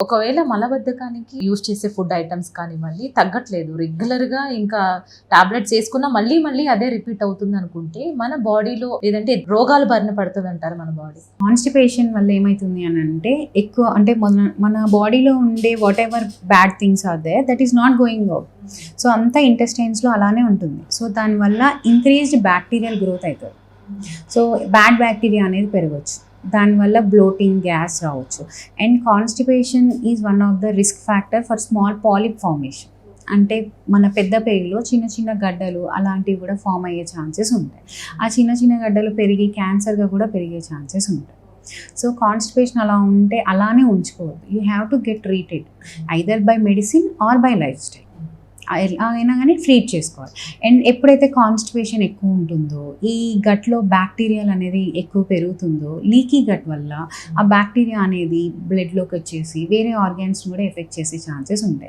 ఒకవేళ మలబద్ధకానికి యూజ్ చేసే food items కానివ్వండి తగ్గట్లేదు, రెగ్యులర్‌గా ఇంకా టాబ్లెట్స్ ఏసుకున్నా మళ్ళీ మళ్ళీ అదే రిపీట్ అవుతుందనుకుంటే, మన బాడీలో లేదంటే రోగాలు బారిన పడతదంటారా మన బాడీ? కాన్‌స్టిపేషన్ వల్ల ఏమైతుంది అనంటే, ఎక్కువ అంటే మన బాడీలో ఉండే whatever bad things are there that is not going out. So, అంతా ఇంటెస్టైన్స్‌లో అలానే ఉంటుంది. సో, దానివల్ల ఇంక్రీజ్డ్ బ్యాక్టీరియల్ గ్రోత్ అయితది. సో, బ్యాడ్ బ్యాక్టీరియా అనేది పెరగొచ్చు. దానివల్ల బ్లోటింగ్, గ్యాస్ రావచ్చు. And constipation is one of the risk factor for small polyp formation. అంటే మన పెద్ద పేగులో చిన్న చిన్న గడ్డలు అలాంటివి కూడా ఫామ్ అయ్యే ఛాన్సెస్ ఉంటాయి. ఆ చిన్న చిన్న గడ్డలు పెరిగి క్యాన్సర్‌గా కూడా పెరిగే ఛాన్సెస్ ఉంటాయి. సో, కాన్‌స్టిపేషన్ అలా ఉంటే అలానే ఉంచుకోవద్దు. You have to get treated either by medicine or by lifestyle. ఎలా అయినా కానీ ట్రీట్ చేసుకోవాలి. అండ్ ఎప్పుడైతే కాన్‌స్టిపేషన్ ఎక్కువ ఉంటుందో, ఈ గట్లో బ్యాక్టీరియాలు అనేది ఎక్కువ పెరుగుతుందో, లీకీ గట్ వల్ల ఆ బ్యాక్టీరియా అనేది బ్లడ్‌లోకి వచ్చేసి వేరే ఆర్గాన్స్‌ని కూడా ఎఫెక్ట్ చేసే ఛాన్సెస్ ఉంటాయి.